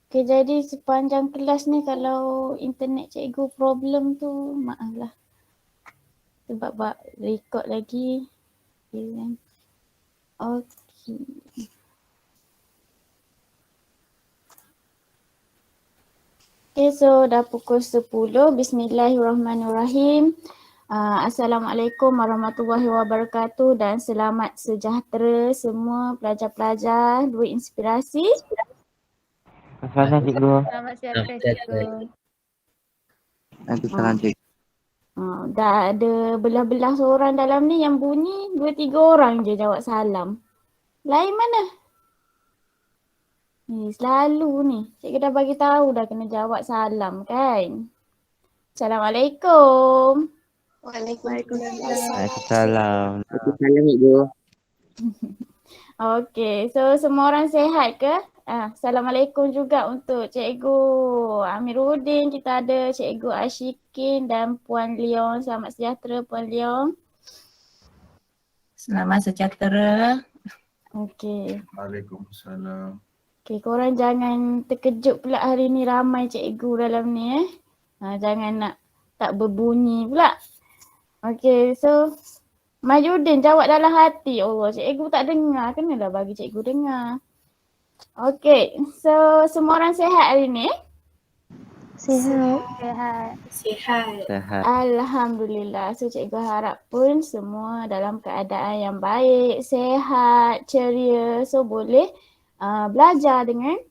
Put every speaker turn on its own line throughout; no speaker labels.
Okay, jadi sepanjang kelas ni kalau internet cikgu problem tu maaf lah. Sebab record lagi. Okay. Okay, so dah pukul 10. Bismillahirrahmanirrahim. Assalamualaikum warahmatullahi wabarakatuh dan selamat sejahtera semua pelajar-pelajar Dua Inspirasi.
Selamat cikgu.
Selamat siang cikgu.
Nanti salam cikgu.
Dah ada belah-belah seorang dalam ni yang bunyi 2-3 orang je jawab salam. Lain mana? Ni selalu ni. Cikgu dah bagi tahu dah kena jawab salam kan. Assalamualaikum.
Waalaikumsalam.
Salam. Salam cikgu.
Okey, so semua orang sihat ke? Assalamualaikum juga untuk Cikgu Amiruddin. Kita ada Cikgu Ashikin dan Puan Leong. Selamat sejahtera Puan Leong.
Selamat sejahtera.
Okey.
Waalaikumsalam.
Okey, korang jangan terkejut pula hari ni ramai cikgu dalam ni jangan nak tak berbunyi pula. Okey, so Mahyudin jawab dalam hati. Allah, cikgu tak dengar. Kenalah bagi cikgu dengar. Okey, so semua orang sihat hari ni?
Sihat.
Alhamdulillah. So cikgu harap pun semua dalam keadaan yang baik, sihat, ceria. So boleh belajar dengan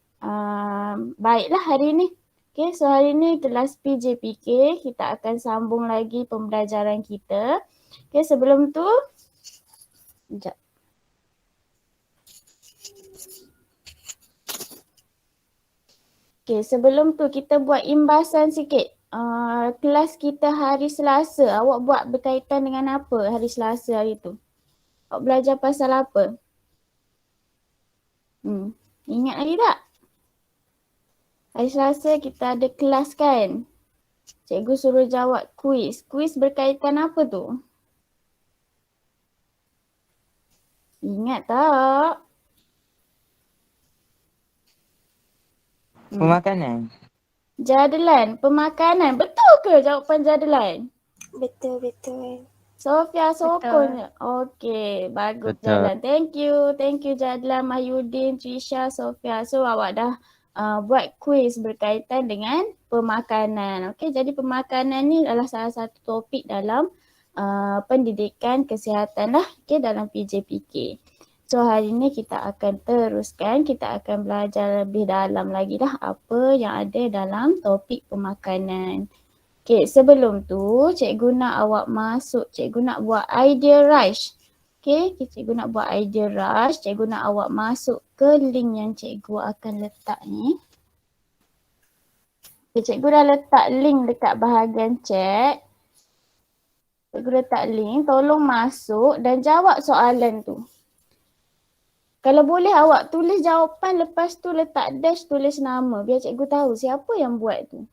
baiklah hari ni. Okay, so hari ni kelas PJPK kita akan sambung lagi pembelajaran kita. Okay, sebelum tu, sekejap. Okay, sebelum tu kita buat imbasan sikit. Kelas kita hari Selasa, awak buat berkaitan dengan apa hari Selasa hari tu? Awak belajar pasal apa? Ingat lagi tak? Hari Selasa kita ada kelas kan? Cikgu suruh jawab kuis. Kuis berkaitan apa tu? Ingat tak?
Pemakanan.
Jadalan, pemakanan. Betul ke jawapan jadalan?
Betul.
Sofia sokong je. Okey, bagus
Betul.
Jadalan. Thank you Jadalan, Mahyudin, Trisha, Sofia. So awak dah buat kuis berkaitan dengan pemakanan. Okey, jadi pemakanan ni adalah salah satu topik dalam pendidikan kesihatan lah, okey, dalam PJPK. So hari ni kita akan teruskan, kita akan belajar lebih dalam lagi lah apa yang ada dalam topik pemakanan. Okay, sebelum tu cikgu nak awak masuk, cikgu nak buat idea rush. Okay, cikgu nak buat idea rush, cikgu nak awak masuk ke link yang cikgu akan letak ni. Okay, cikgu dah letak link dekat bahagian chat. Cikgu letak link, tolong masuk dan jawab soalan tu. Kalau boleh awak tulis jawapan, lepas tu letak dash, tulis nama biar cikgu tahu siapa yang buat tu.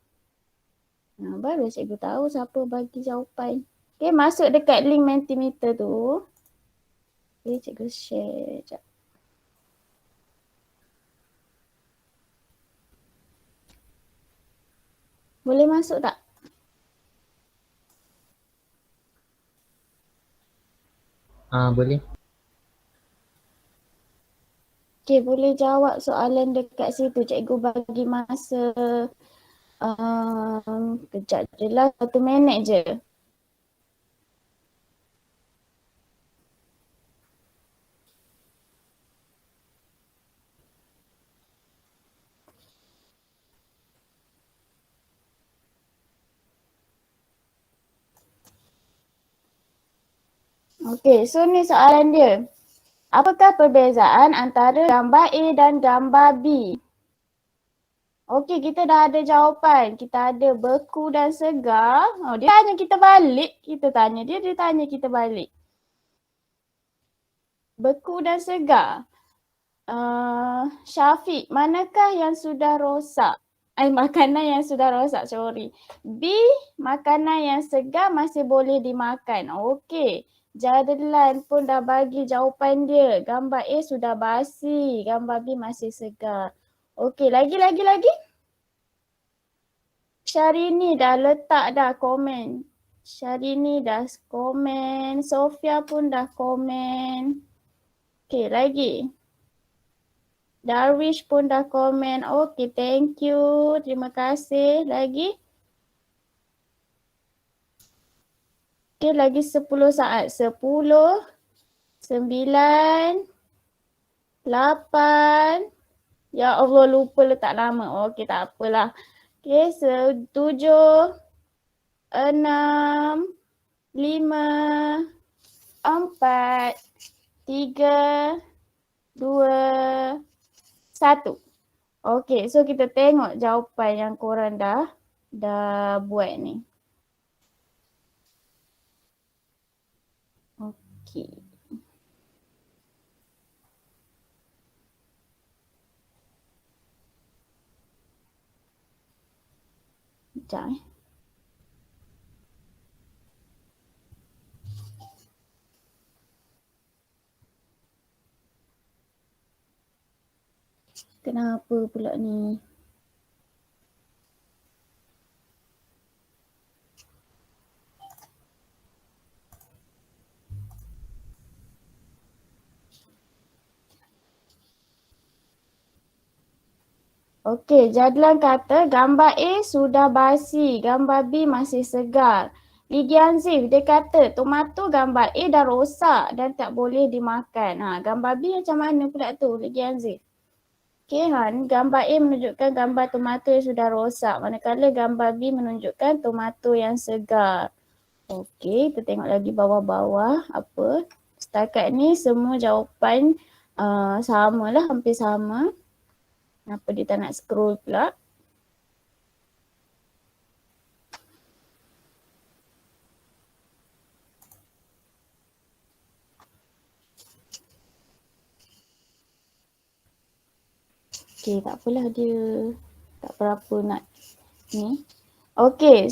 Baru cikgu tahu siapa bagi jawapan. Okay, masuk dekat link Mentimeter tu. Okay, cikgu share sekejap. Boleh masuk tak?
Boleh.
Okay, boleh jawab soalan dekat situ. Cikgu bagi masa kejap je lah, 1 minit je. Okay, so ni soalan dia. Apakah perbezaan antara gambar A dan gambar B? Okey, kita dah ada jawapan. Kita ada beku dan segar. Dia tanya kita balik. Kita tanya dia, dia tanya kita balik. Beku dan segar. Syafiq, manakah yang sudah rosak? Makanan yang sudah rosak, sorry. B, makanan yang segar masih boleh dimakan. Okey. Jadlan pun dah bagi jawapan dia. Gambar A sudah basi, gambar B masih segar. Okey, lagi. Syahrini dah letak dah komen. Syahrini dah komen. Sofia pun dah komen. Okey, lagi. Darwish pun dah komen. Okey, thank you. Terima kasih. Lagi. Okey, lagi 10 saat. 10, 9, 8. Ya Allah, lupa letak nama. Okey, tak apalah. Okey, 7, 6, 5, 4, 3, 2, 1. Okey, so kita tengok jawapan yang korang dah buat ni. Okey. Sekejap Kenapa pula ni? Okey, Jadlan kata gambar A sudah basi, gambar B masih segar. Ligian Zif, dia kata tomato gambar A dah rosak dan tak boleh dimakan. Gambar B macam mana pula tu Ligian Zif? Okey, gambar A menunjukkan gambar tomato yang sudah rosak. Manakala gambar B menunjukkan tomato yang segar. Okey, kita tengok lagi bawah-bawah apa. Setakat ni semua jawapan sama lah, hampir sama. Kenapa dia tak nak scroll pula? Okey, tak apalah dia tak berapa nak ni. Okey.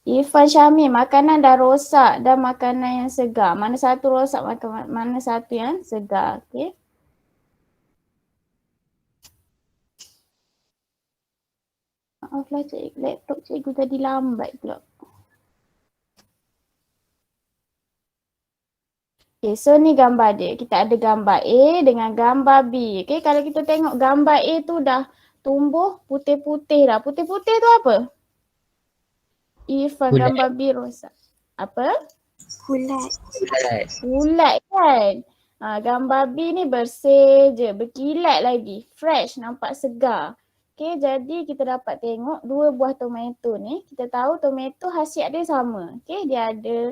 Irfan Syamil, makanan dah rosak dan makanan yang segar. Mana satu rosak, mana satu yang segar. Okey. Maaflah cikgu, laptop cikgu tadi lambat pula. Okay, so ni gambar dia. Kita ada gambar A dengan gambar B. Okay, kalau kita tengok gambar A tu dah tumbuh putih-putih dah. Putih-putih tu apa? Irfan, gambar B rosak. Apa? Kulat kan? Gambar B ni bersih je, berkilat lagi. Fresh, nampak segar. Okay, jadi kita dapat tengok dua buah tomato ni. Kita tahu tomato khasiat dia sama. Okay, dia ada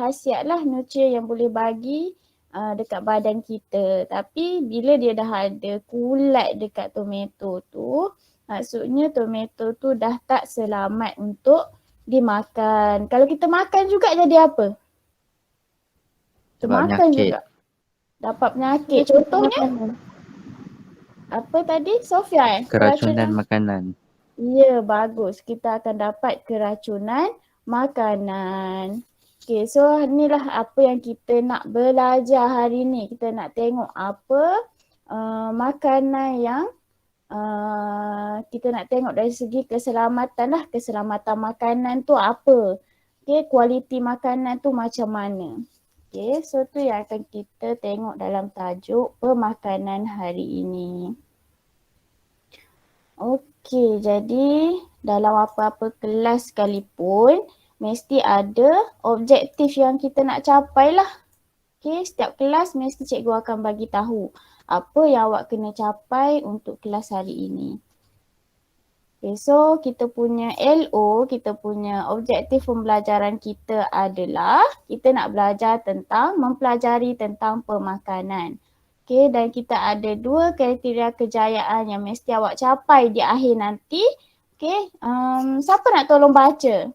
khasiat lah nutrien yang boleh bagi dekat badan kita. Tapi bila dia dah ada kulat dekat tomato tu, maksudnya tomato tu dah tak selamat untuk dimakan. Kalau kita makan juga jadi apa? Kita makan juga. Dapat penyakit. Contohnya apa tadi Sofia?
Keracunan makanan.
Ya, bagus. Kita akan dapat keracunan makanan. Okay, so inilah apa yang kita nak belajar hari ni. Kita nak tengok apa makanan yang kita nak tengok dari segi keselamatan lah. Keselamatan makanan tu apa. Okay, kualiti makanan tu macam mana. Okay, so tu yang akan kita tengok dalam tajuk pemakanan hari ini. Okay, jadi dalam apa-apa kelas sekalipun mesti ada objektif yang kita nak capai lah. Okay, setiap kelas mesti cikgu akan bagi tahu apa yang awak kena capai untuk kelas hari ini. Okay, so kita punya LO, kita punya objektif pembelajaran kita adalah kita nak belajar tentang, mempelajari tentang pemakanan. Okay, dan kita ada dua kriteria kejayaan yang mesti awak capai di akhir nanti. Okay, siapa nak tolong baca?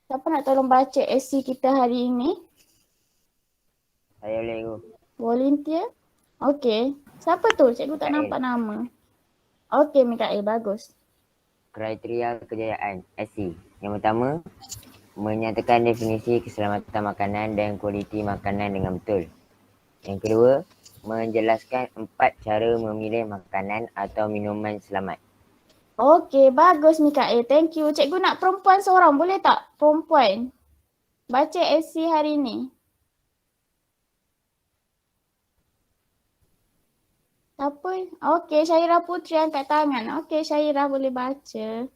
Siapa nak tolong baca essay kita hari ini?
Saya boleh go.
Volunteer? Okay. Siapa tu? Cikgu tak nampak nama. Okay, Mikael. Bagus.
Kriteria kejayaan, SC.
Yang pertama, menyatakan definisi keselamatan makanan dan kualiti makanan dengan betul. Yang kedua, menjelaskan 4 cara memilih makanan atau minuman selamat.
Okey, bagus Mikael. Thank you. Cikgu nak perempuan seorang, boleh tak? Perempuan. Baca essay hari ni. Siapa? Okey, Syairah Putri angkat tangan. Okey, Syairah boleh baca.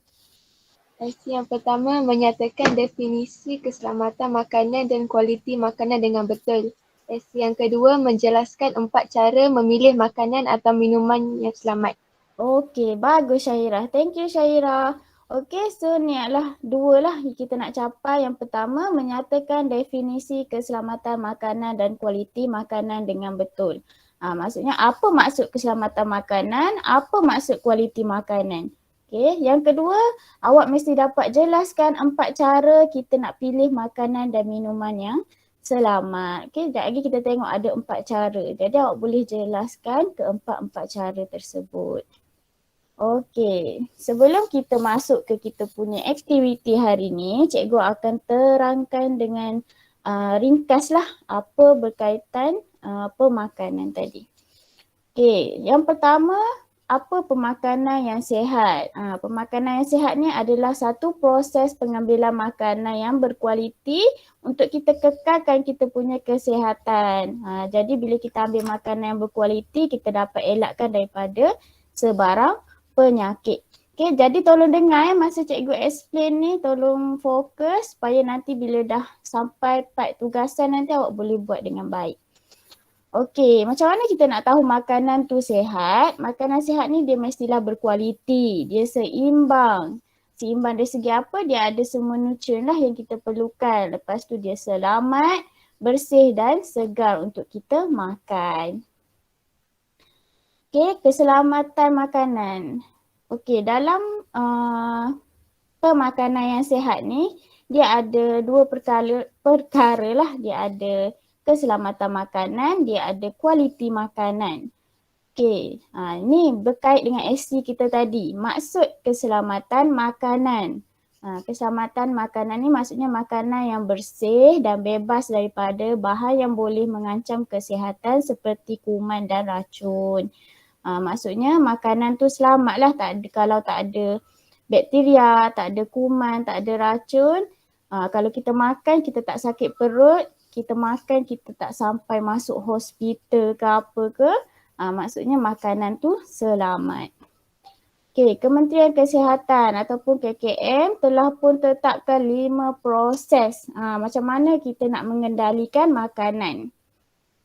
Essay yang pertama menyatakan definisi keselamatan makanan dan kualiti makanan dengan betul. Essay yang kedua menjelaskan 4 cara memilih makanan atau minuman yang selamat.
Okey, bagus Syairah. Thank you Syairah. Okey, so ni adalah 2 lah kita nak capai. Yang pertama, menyatakan definisi keselamatan makanan dan kualiti makanan dengan betul. Maksudnya apa maksud keselamatan makanan, apa maksud kualiti makanan. Okey, yang kedua, awak mesti dapat jelaskan 4 cara kita nak pilih makanan dan minuman yang selamat. Okey, sekejap lagi kita tengok ada 4 cara. Jadi awak boleh jelaskan keempat-empat cara tersebut. Okey, sebelum kita masuk ke kita punya aktiviti hari ni, cikgu akan terangkan dengan ringkaslah apa berkaitan pemakanan tadi. Okey, yang pertama, apa pemakanan yang sihat? Pemakanan yang sihat ni adalah satu proses pengambilan makanan yang berkualiti untuk kita kekalkan kita punya kesihatan. Jadi bila kita ambil makanan yang berkualiti, kita dapat elakkan daripada sebarang penyakit. Okay, jadi tolong dengar masa cikgu explain ni, tolong fokus supaya nanti bila dah sampai part tugasan nanti awak boleh buat dengan baik. Okey, macam mana kita nak tahu makanan tu sihat? Makanan sihat ni dia mestilah berkualiti, dia seimbang. Seimbang dari segi apa? Dia ada semua nutrien lah yang kita perlukan. Lepas tu dia selamat, bersih dan segar untuk kita makan. Okey, keselamatan makanan. Okey, dalam pemakanan yang sihat ni, dia ada 2 perkara lah. Dia ada keselamatan makanan, dia ada kualiti makanan. Okey, ni berkait dengan SC kita tadi. Maksud keselamatan makanan. Keselamatan makanan ni maksudnya makanan yang bersih dan bebas daripada bahan yang boleh mengancam kesihatan seperti kuman dan racun. Maksudnya makanan tu selamat lah, kalau tak ada bakteria, tak ada kuman, tak ada racun. Kalau kita makan kita tak sakit perut, kita makan kita tak sampai masuk hospital ke apa ke, maksudnya makanan tu selamat. Okey, Kementerian Kesihatan ataupun KKM telah pun tetapkan 5 proses macam mana kita nak mengendalikan makanan.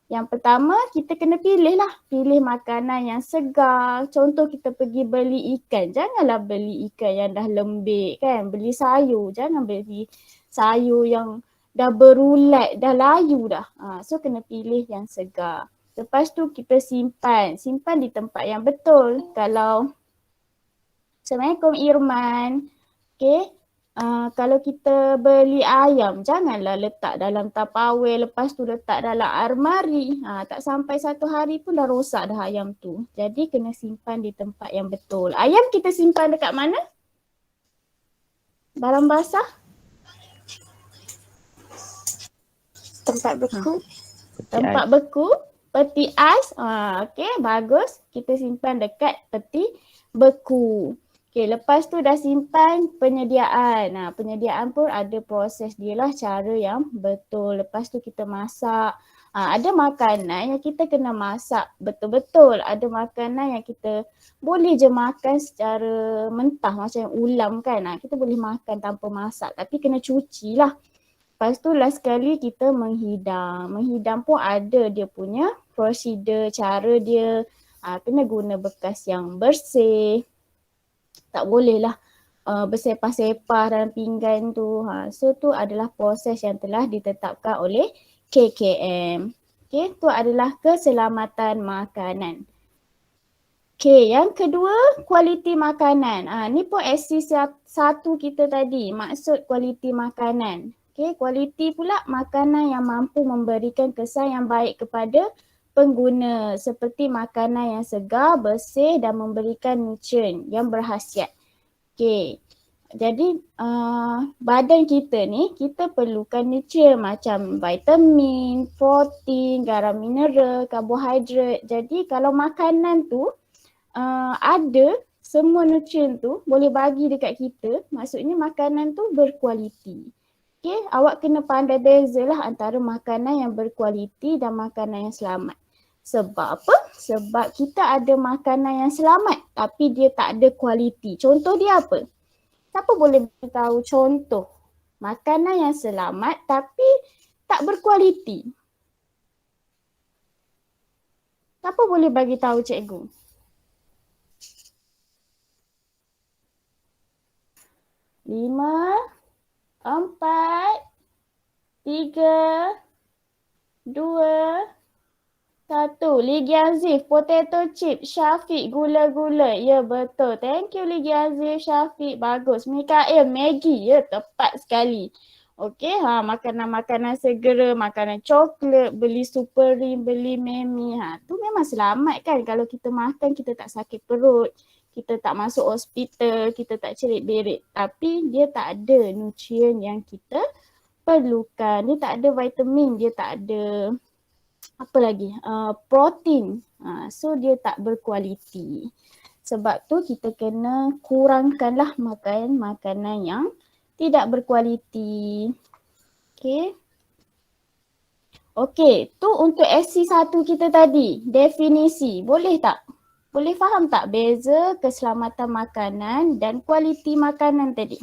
Yang pertama, kita kena pilih makanan yang segar. Contoh kita pergi beli ikan, janganlah beli ikan yang dah lembik kan. Beli sayur, jangan beli sayur yang dah berulat, dah layu dah. So kena pilih yang segar. Lepas tu kita simpan di tempat yang betul. Kalau, Assalamualaikum Irman. Okay, kalau kita beli ayam, janganlah letak dalam Tupperware, lepas tu letak dalam almari. Tak sampai 1 hari pun dah rosak dah ayam tu. Jadi kena simpan di tempat yang betul. Ayam kita simpan dekat mana? Dalam basah?
Tempat beku.
Tempat beku, peti ais. Okey, bagus. Kita simpan dekat peti beku. Okey, lepas tu dah simpan penyediaan. Penyediaan pun ada proses dia lah, cara yang betul. Lepas tu kita masak. Ada makanan yang kita kena masak betul-betul. Ada makanan yang kita boleh je makan secara mentah macam ulam kan. Kita boleh makan tanpa masak tapi kena cuci lah. Lepas tu last sekali kita menghidang. Menghidang pun ada dia punya prosedur, cara dia. Kena guna bekas yang bersih. Tak boleh lah bersepah-sepah dalam pinggan tu. So tu adalah proses yang telah ditetapkan oleh KKM. Okay, tu adalah keselamatan makanan. Okay, yang kedua, kualiti makanan. Ni pun SC1 kita tadi, maksud kualiti makanan. Okay, kualiti pula makanan yang mampu memberikan kesan yang baik kepada pengguna seperti makanan yang segar, bersih dan memberikan nutrien yang berkhasiat. Okay, Jadi badan kita ni, kita perlukan nutrien macam vitamin, protein, garam mineral, karbohidrat. Jadi kalau makanan tu ada semua nutrien tu boleh bagi dekat kita, maksudnya makanan tu berkualiti. Okay, awak kena pandai bezalah antara makanan yang berkualiti dan makanan yang selamat. Sebab apa? Sebab kita ada makanan yang selamat tapi dia tak ada kualiti. Contoh dia apa? Siapa boleh beritahu contoh makanan yang selamat tapi tak berkualiti? Siapa boleh bagi tahu cikgu? Lima, empat, tiga, dua, satu. Ligi Azif, potato chip. Syafiq, gula-gula. Ya, betul. Thank you Ligi Azif, Syafiq. Bagus. Mikael, Maggi. Ya, tepat sekali. Okey, makanan-makanan segera, makanan coklat, beli Supreme, beli Memi. Tu memang selamat kan kalau kita makan, kita tak sakit perut. Kita tak masuk hospital, kita tak cerit-berit. Tapi dia tak ada nutrien yang kita perlukan. Dia tak ada vitamin, dia tak ada apa lagi? Protein. So dia tak berkualiti. Sebab tu kita kena kurangkanlah makan makanan yang tidak berkualiti. Okay. Okay, tu untuk SC1 kita tadi. Definisi. Boleh tak? Boleh faham tak beza keselamatan makanan dan kualiti makanan tadi?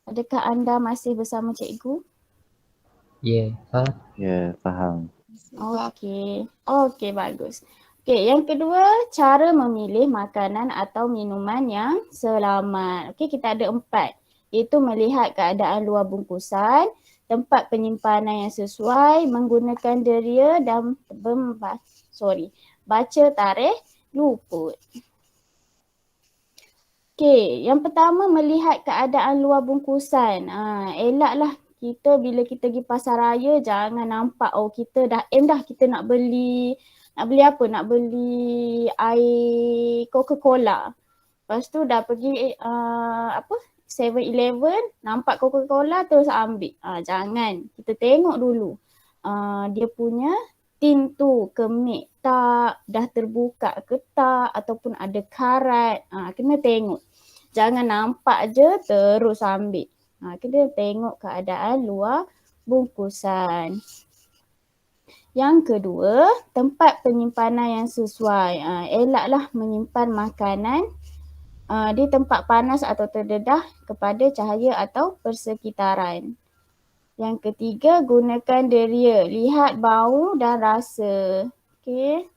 Adakah anda masih bersama cikgu?
Ya, faham. Ya, faham.
Okey. Okey, bagus. Okey, yang kedua, cara memilih makanan atau minuman yang selamat. Okey, kita ada 4. Iaitu melihat keadaan luar bungkusan, tempat penyimpanan yang sesuai, menggunakan deria dan baca tarikh luput. Okey, yang pertama melihat keadaan luar bungkusan. Elaklah kita bila kita pergi pasar raya jangan nampak kita dah kita nak beli apa? Nak beli air Coca-Cola. Lepas tu dah pergi 7-Eleven nampak Coca-Cola terus ambil. Jangan. Kita tengok dulu. Dia punya tin tu kemik tak, dah terbuka ke tak ataupun ada karat. Kena tengok. Jangan nampak je terus ambil. Kena tengok keadaan luar bungkusan. Yang kedua, tempat penyimpanan yang sesuai. Elaklah menyimpan makanan di tempat panas atau terdedah kepada cahaya atau persekitaran. Yang ketiga, gunakan deria. Lihat bau dan rasa. Okey.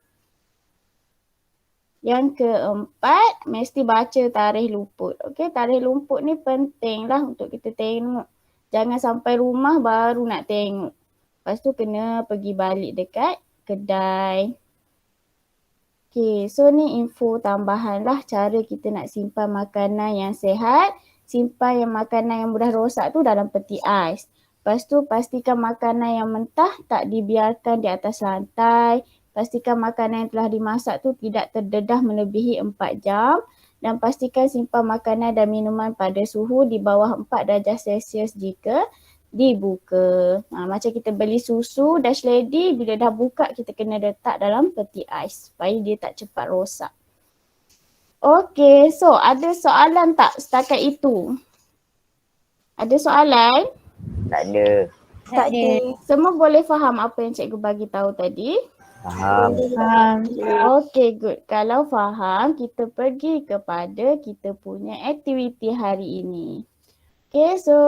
Yang keempat, mesti baca tarikh luput. Okey, tarikh luput ni pentinglah untuk kita tengok. Jangan sampai rumah baru nak tengok. Lepas tu kena pergi balik dekat kedai. Okey, so ni info tambahan lah cara kita nak simpan makanan yang sihat. Simpan yang makanan yang mudah rosak tu dalam peti ais. Lepas tu pastikan makanan yang mentah tak dibiarkan di atas lantai. Pastikan makanan yang telah dimasak tu tidak terdedah melebihi 4 jam. Dan pastikan simpan makanan dan minuman pada suhu di bawah 4 darjah Celsius jika dibuka. Macam kita beli susu Dash Lady, bila dah buka kita kena letak dalam peti ais supaya dia tak cepat rosak. Okay, so ada soalan tak setakat itu? Ada soalan?
Tak ada.
Tak ada.
Semua boleh faham apa yang cikgu bagi tahu tadi?
Faham.
Okay, good. Kalau faham, kita pergi kepada kita punya aktiviti hari ini. Okay, so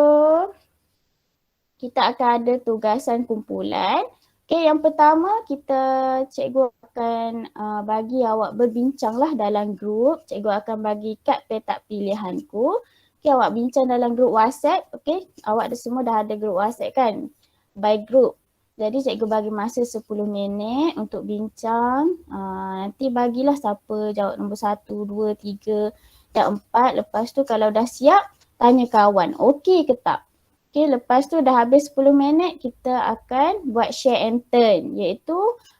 kita akan ada tugasan kumpulan. Okay, yang pertama cikgu akan bagi awak berbincanglah dalam grup. Cikgu akan bagi kad petak pilihanku. Okay, awak bincang dalam grup WhatsApp. Okay, awak semua dah ada grup WhatsApp kan? By group. Jadi cikgu bagi masa 10 minit untuk bincang. Nanti bagilah siapa jawab nombor 1, 2, 3 dan 4. Lepas tu kalau dah siap, tanya kawan. Okey ke tak? Okey, lepas tu dah habis 10 minit, kita akan buat share and turn. Iaitu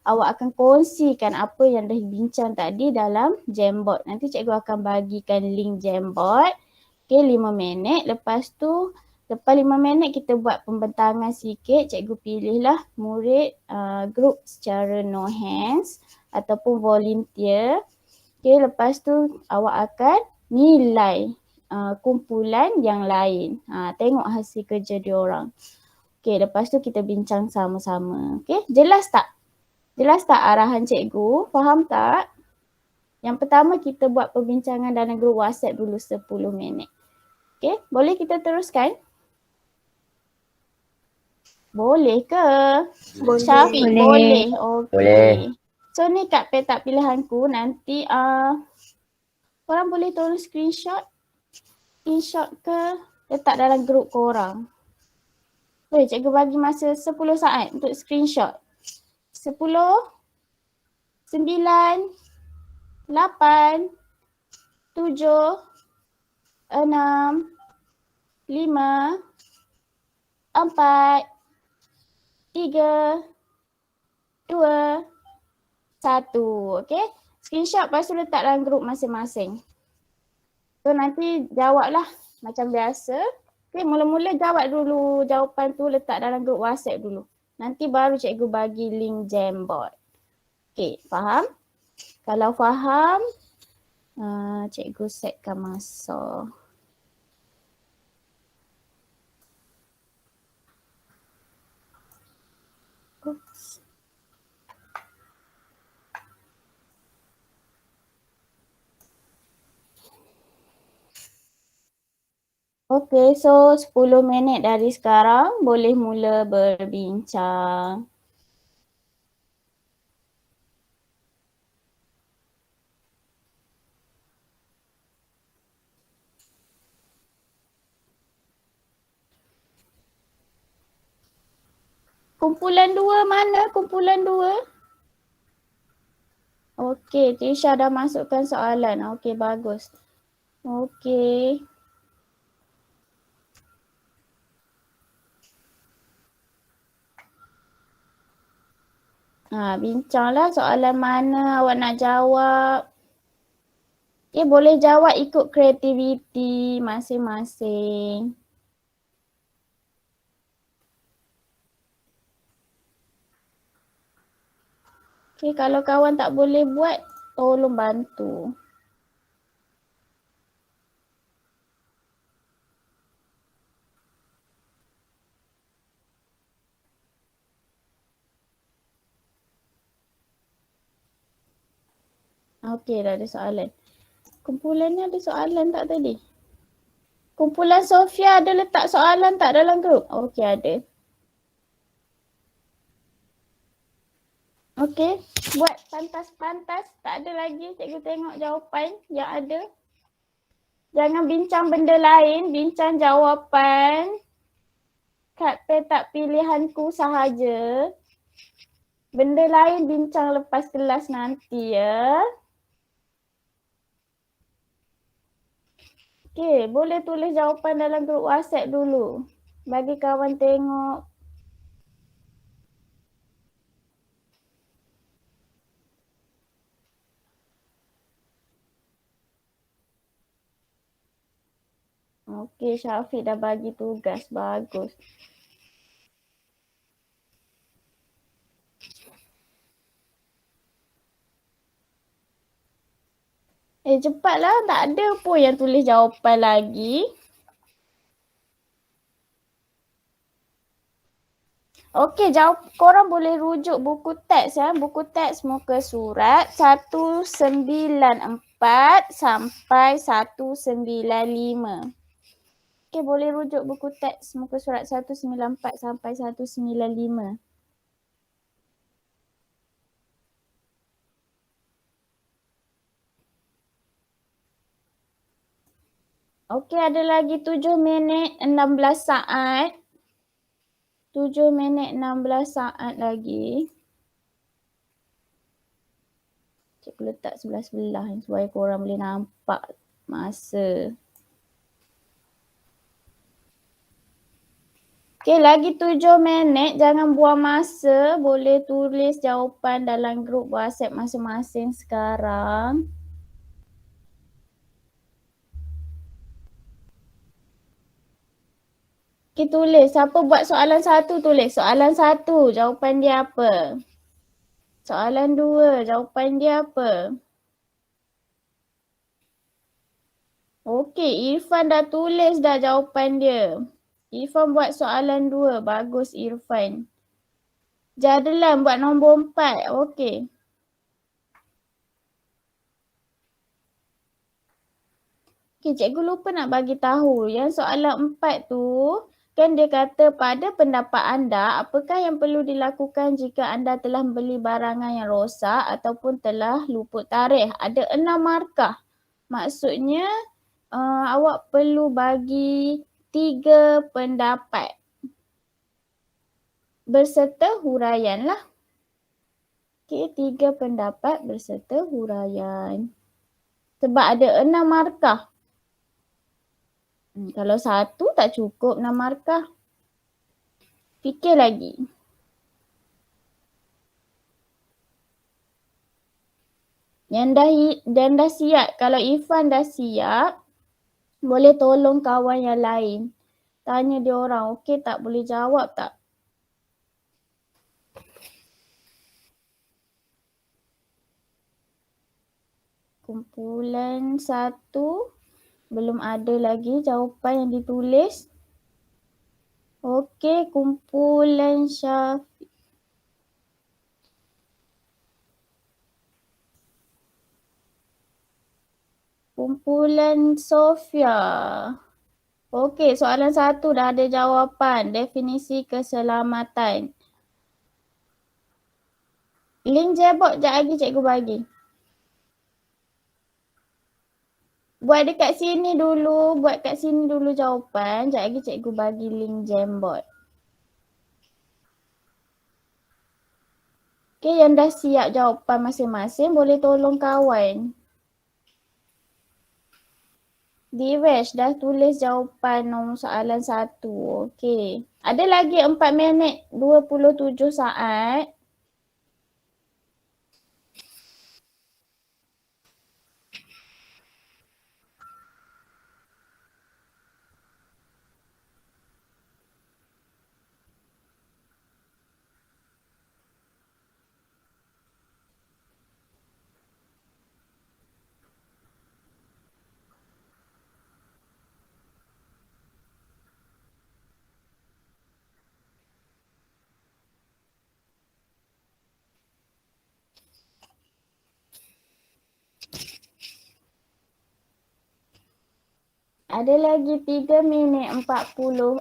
awak akan kongsikan apa yang dah bincang tadi dalam Jamboard. Nanti cikgu akan bagikan link Jamboard. Okay, 5 minit. Lepas tu, lepas 5 minit kita buat pembentangan sikit. Cikgu pilihlah murid group secara no hands ataupun volunteer. Okay, lepas tu awak akan nilai kumpulan yang lain. Tengok hasil kerja diorang. Okay, lepas tu kita bincang sama-sama. Okay, jelas tak? Jelas tak arahan cikgu? Faham tak? Yang pertama kita buat perbincangan dalam grup WhatsApp dulu 10 minit. Okay, boleh kita teruskan? Boleh ke?
Boleh.
Syafiq, boleh. Okay.
Boleh.
So ni kat petak pilihanku nanti korang boleh tolong screenshot ke letak dalam grup korang. Boleh cikgu bagi masa 10 saat untuk screenshot. 10, 9, 8, 7, 6, 5, 4, 3, 2, 1. Okay? Screenshot lepas tu letak dalam grup masing-masing. So nanti jawablah macam biasa. Okay, mula-mula jawab dulu jawapan tu letak dalam grup WhatsApp dulu. Nanti baru cikgu bagi link Jamboard. Okay, faham? Kalau faham, cikgu setkan masa. Oops. Okay, so 10 minit dari sekarang boleh mula berbincang. Kumpulan 2 mana? Kumpulan 2? Okey, Tisha dah masukkan soalan. Okey, bagus. Okey. Bincanglah soalan mana awak nak jawab. Okay, boleh jawab ikut kreativiti masing-masing. Okay, kalau kawan tak boleh buat, tolong bantu. Okey, dah ada soalan. Kumpulan ni ada soalan tak tadi? Kumpulan Sofia ada letak soalan tak dalam grup? Okey, ada. Okey, buat pantas-pantas. Tak ada lagi, cikgu tengok jawapan yang ada. Jangan bincang benda lain, bincang jawapan kat petak pilihanku sahaja. Benda lain bincang lepas kelas nanti ya. Okey, boleh tulis jawapan dalam grup WhatsApp dulu. Bagi kawan tengok. Okey, Syafiq dah bagi tugas. Bagus. Cepatlah. Tak ada pun yang tulis jawapan lagi. Okey, korang boleh rujuk buku teks ya. Buku teks muka surat 194 sampai 195. Okey, boleh rujuk buku teks muka surat 194 sampai 195. Okey, ada lagi 7 minit 16 saat. 7 minit 16 saat lagi. Cikgu letak sebelah-sebelah supaya korang boleh nampak masa. Okey, lagi 7 minit. Jangan buang masa. Boleh tulis jawapan dalam grup WhatsApp masing-masing sekarang. Okay, tulis. Siapa buat soalan 1 tulis. Soalan 1 jawapan dia apa? Soalan 2 jawapan dia apa? Okey, Irfan dah tulis dah jawapan dia. Irfan buat soalan 2. Bagus Irfan. Jadlan buat nombor 4. Okey. Okey, cikgu lupa nak bagi tahu yang soalan 4 tu kan dia kata pada pendapat anda apakah yang perlu dilakukan jika anda telah membeli barangan yang rosak ataupun telah luput tarikh. Ada 6 markah. Maksudnya awak perlu bagi 3 pendapat berserta huraian lah. Okey, 3 pendapat berserta huraian. Sebab ada 6 markah. Kalau 1 tak cukup 6 markah. Fikir lagi. Yang dah siap. Kalau Irfan dah siap, boleh tolong kawan yang lain. Tanya dia orang, okey tak, boleh jawab tak? Kumpulan 1, belum ada lagi jawapan yang ditulis. Okey, kumpulan Syafiq. Kumpulan Sofia. Okey, soalan 1 dah ada jawapan. Definisi keselamatan. Link Jabot sekejap lagi cikgu bagi. Buat dekat sini dulu, jawapan. Sekejap lagi cikgu bagi link Jamboard. Okay, yang dah siap jawapan masing-masing boleh tolong kawan. Divesh dah tulis jawapan nombor soalan 1. Okay. Ada lagi 4 minit 27 saat. Ada lagi 3 minit 46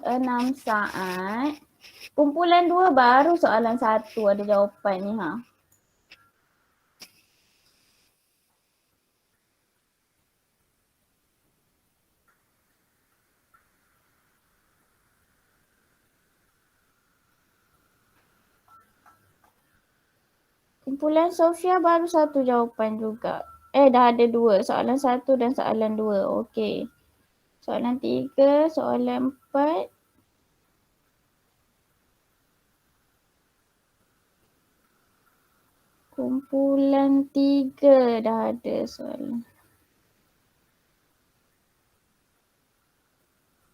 saat. Kumpulan 2 baru soalan 1 ada jawapan ni ha. Kumpulan Sofia baru 1 jawapan juga. Dah ada 2. Soalan 1 dan soalan 2. Okey. Soalan 3, soalan 4. Kumpulan 3 dah ada soalan.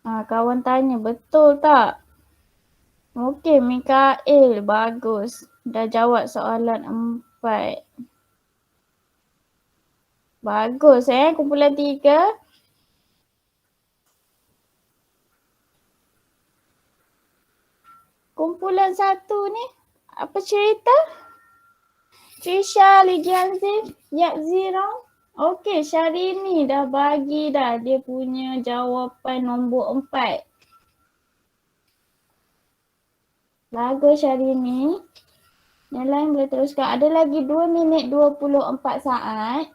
Kawan tanya betul tak? Okey, Mikael bagus. Dah jawab soalan 4. Bagus kumpulan 3. Kumpulan 1 ni apa cerita? Trisha, Ligianzif, Yakzira. Okey, Syahrini dah bagi dah dia punya jawapan nombor 4. Bagus Syahrini. Yang lain boleh teruskan. Ada lagi 2 minit 24 saat.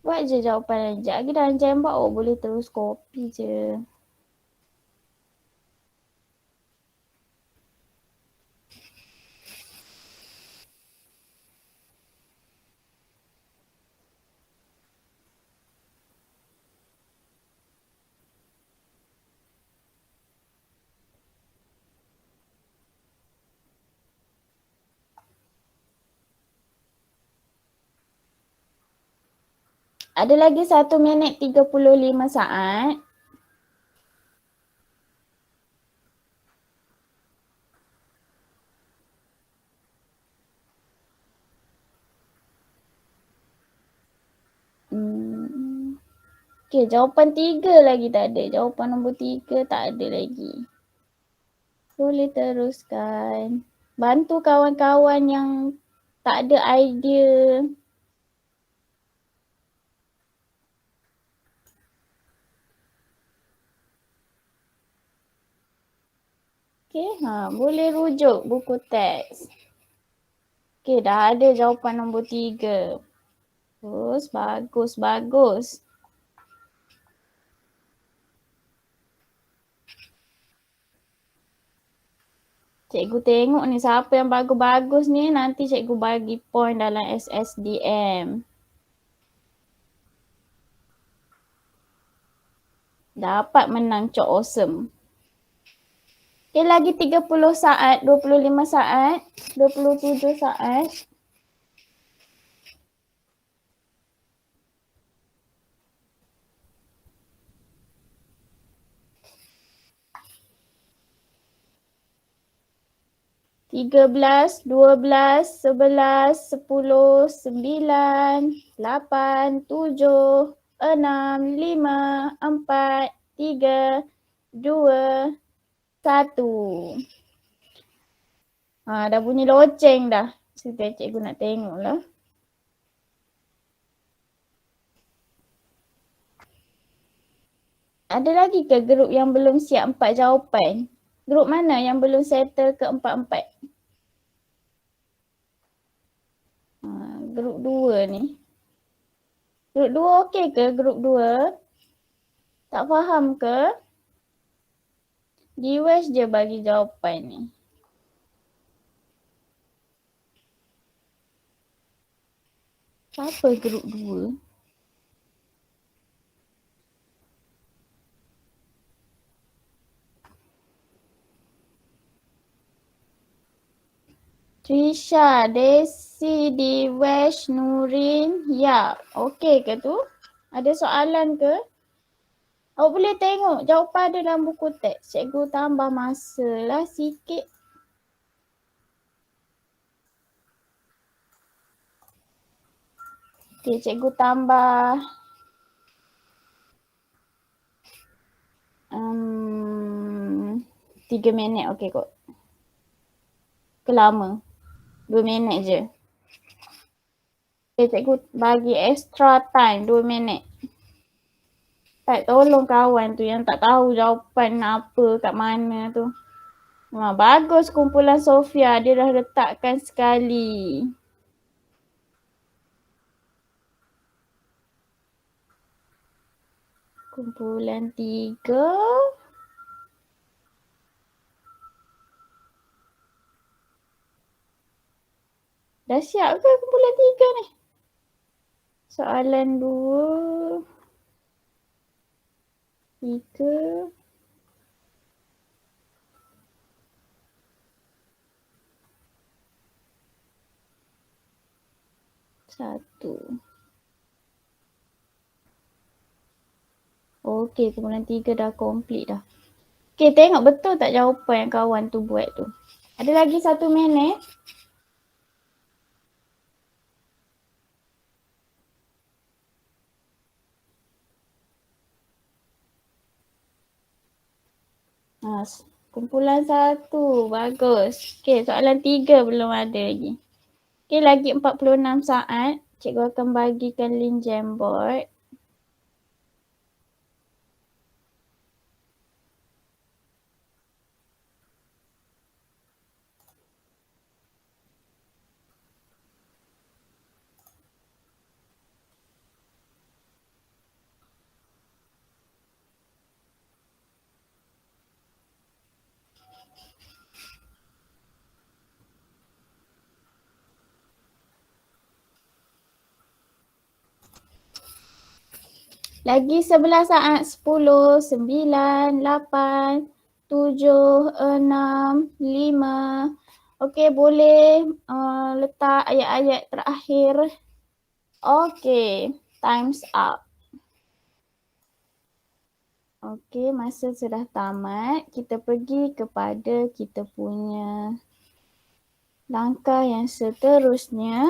Buat je jawapan sekejap lagi dalam Jamboard boleh terus copy je. Ada lagi 1 minit 35 saat. Okay, jawapan 3 lagi tak ada. Jawapan nombor 3 tak ada lagi. Boleh teruskan. Bantu kawan-kawan yang tak ada idea. Okay, boleh rujuk buku teks. Okay, dah ada jawapan nombor 3. Terus, bagus. Cikgu tengok ni siapa yang bagus-bagus ni, nanti cikgu bagi point dalam SSDM. Dapat menang Cok Awesome. Okay, lagi 30 saat, 25 saat, 27 saat. Tiga belas, 12, 11, 10, 9, 8, 7, 6, 5, 4, 3, 2, 1. Dah bunyi loceng dah. Sebentar cikgu nak tengok lah. Ada lagi ke grup yang belum siap 4 jawapan? Grup mana yang belum settle ke 4-4? Grup 2 ni. Grup 2 okey ke grup 2? Tak faham ke? Diwesh je bagi jawapan ni. Apa grup 2? Trisha, Desi, Diwesh, Nurin, ya. Okey ke tu? Ada soalan ke? Awak boleh tengok jawapan ada dalam buku teks. Cikgu tambah masa lah sikit. Okey, cikgu tambah 3 minit okey kot. Kelama. 2 minit je. Okay, cikgu bagi extra time 2 minit. Tak tolong kawan tu yang tak tahu jawapan apa kat mana tu. Bagus kumpulan Sofia, dia dah letakkan sekali. Kumpulan 3. Dah siap ke kumpulan 3 ni? Soalan 2. 3. Satu. Okey, kumpulan 3 dah complete dah. Okey, tengok betul tak jawapan yang kawan tu buat tu. Ada lagi 1 minit. Kumpulan 1, bagus. Okey, soalan 3 belum ada lagi. Okey, lagi 46 saat. Cikgu akan bagikan link Jamboard. Lagi 11 saat. 10, 9, 8, 7, 6, 5. Okey, boleh letak ayat-ayat terakhir. Okey. Time's up. Okey, masa sudah tamat. Kita pergi kepada kita punya langkah yang seterusnya,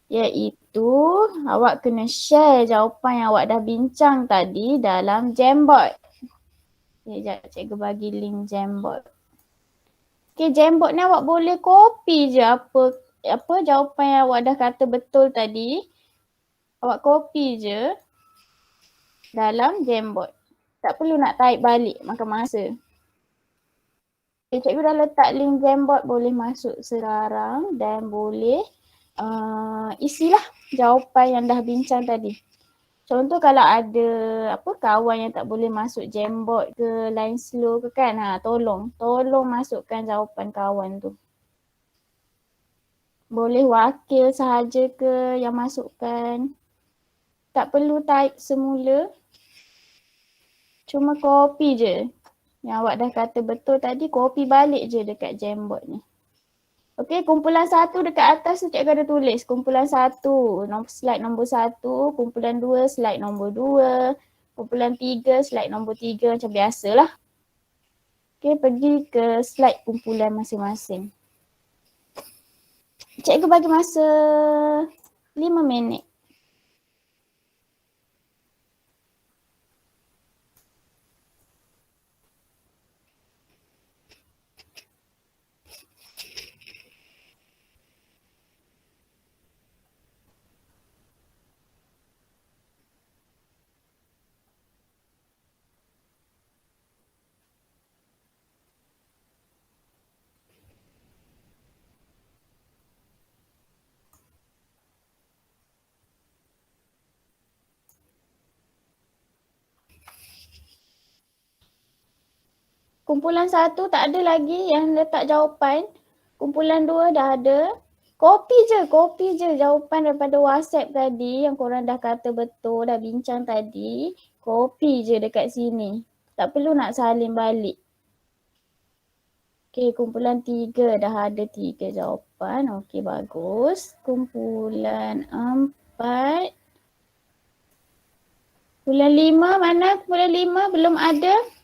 iaitu awak kena share jawapan yang awak dah bincang tadi dalam Jamboard. Okay, sekejap cikgu bagi link Jamboard. Okay, Jamboard ni awak boleh copy je apa jawapan yang awak dah kata betul tadi. Awak copy je dalam Jamboard. Tak perlu nak type balik, makan masa. Okay, cikgu dah letak link Jamboard, boleh masuk sekarang dan boleh isilah jawapan yang dah bincang tadi. Contoh kalau ada kawan yang tak boleh masuk Jamboard ke, line slow ke kan, tolong masukkan jawapan kawan tu. Boleh wakil sahaja ke yang masukkan. Tak perlu type semula. Cuma copy je. Yang awak dah kata betul tadi, copy balik je dekat Jamboard ni. Okey, kumpulan 1 dekat atas tu cikgu ada tulis. Kumpulan 1, slide nombor 1. Kumpulan 2, slide nombor 2. Kumpulan 3, slide nombor 3 macam biasalah. Okey, pergi ke slide kumpulan masing-masing. Cikgu bagi masa 5 minit. Kumpulan 1 tak ada lagi yang letak jawapan. Kumpulan 2 dah ada. Copy je jawapan daripada WhatsApp tadi yang korang dah kata betul, dah bincang tadi. Copy je dekat sini. Tak perlu nak salin balik. Okey, kumpulan 3 dah ada 3 jawapan. Okey, bagus. Kumpulan 4. Kumpulan 5 mana? Kumpulan 5 belum ada.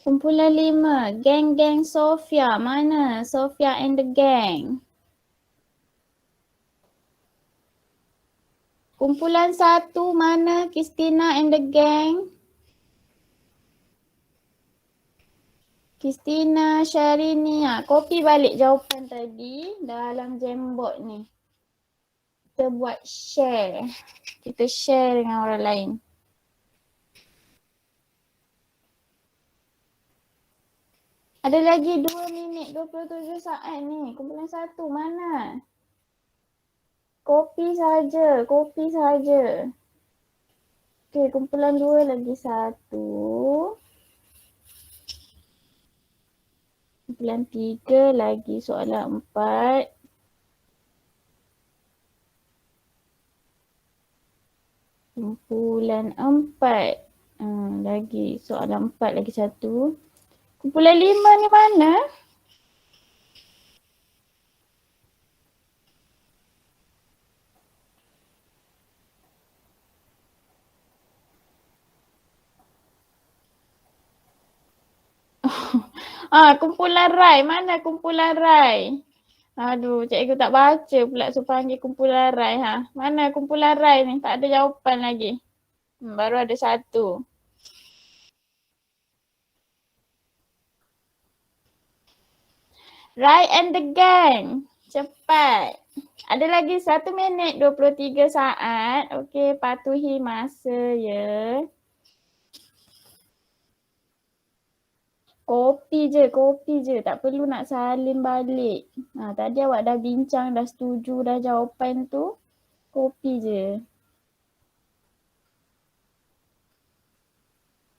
Kumpulan 5, geng-geng Sofia. Mana? Sofia and the gang. Kumpulan 1, mana? Christina and the gang. Christina, Syarini. Copy balik jawapan tadi dalam Jamboard ni. Kita buat share. Kita share dengan orang lain. Ada lagi 2 minit 27 saat ni. Kumpulan 1 mana? Copy saja. Okey, kumpulan 2 lagi 1. Kumpulan 3 lagi soalan 4. Kumpulan 4. Lagi soalan 4 lagi 1. Kumpulan 5 ni mana? Kumpulan Rai. Mana kumpulan Rai? Aduh, cikgu tak baca pula so panggil kumpulan Rai. Mana kumpulan Rai ni? Tak ada jawapan lagi. Baru ada 1. Rai and the gang. Cepat. Ada lagi 1 minit 23 saat. Okey, patuhi masa ya. Copy je. Tak perlu nak salin balik. Tadi awak dah bincang, dah setuju dah jawapan tu. Copy je.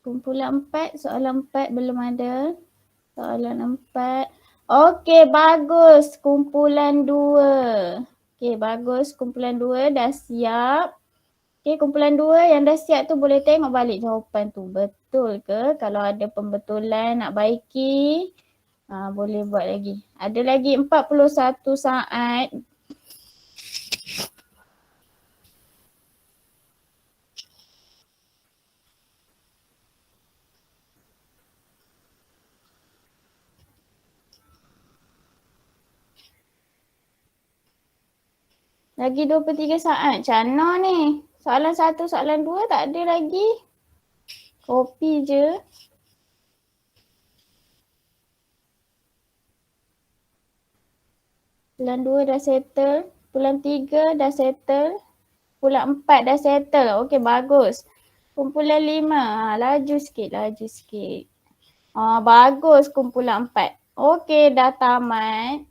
Kumpulan 4, soalan 4 belum ada. Soalan 4. Okey, bagus. Kumpulan 2. Okey, bagus. Kumpulan 2 dah siap. Okey, kumpulan 2 yang dah siap tu boleh tengok balik jawapan tu. Betul ke? Kalau ada pembetulan nak baiki, Boleh buat lagi. Ada lagi 41 saat. Lagi 23 saat. Macam mana ni? Soalan 1, soalan 2 tak ada lagi. Kopi je. Bulan 2 dah settle. Bulan 3 dah settle. Bulan 4 dah settle. Okey, bagus. Kumpulan 5. Laju sikit, laju sikit. Bagus kumpulan 4. Okey, dah tamat.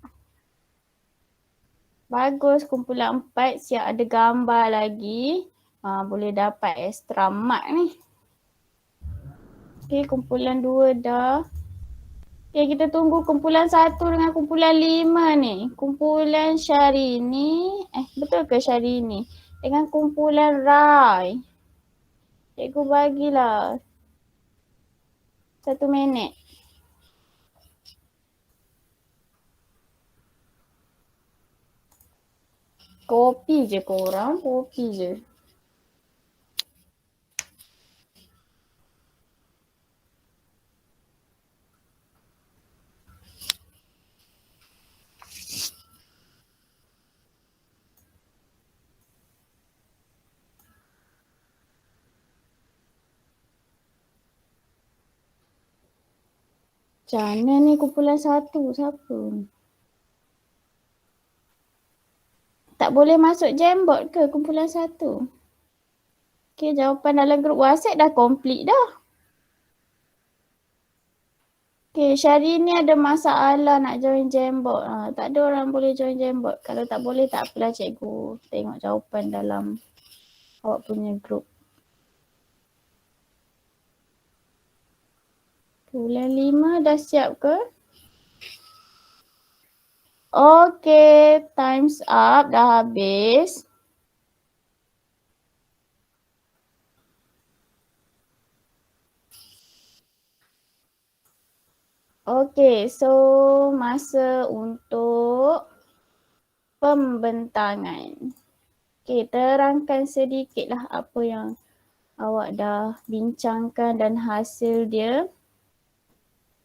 Bagus kumpulan 4. Siap ada gambar lagi. Boleh dapat extra mark ni. Okey, kumpulan 2 dah. Okay, kita tunggu kumpulan 1 dengan kumpulan 5 ni. Kumpulan Syahrini. Betul ke Syahrini? Dengan kumpulan Rai. Cikgu bagilah 1 minit. Kopi je korang, kopi je. Macam mana ni kumpulan 1? Siapa ni? Tak boleh masuk Jamboard ke kumpulan 1? Okay, jawapan dalam grup WhatsApp dah complete dah. Okay, Syahrini ada masalah nak join Jamboard. Tak ada orang boleh join Jamboard. Kalau tak boleh tak apalah cikgu tengok jawapan dalam awak punya grup. Bulan 5 dah siap ke? Okay, time's up. Dah habis. Okay, so masa untuk pembentangan. Okay, terangkan sedikitlah apa yang awak dah bincangkan dan hasil dia.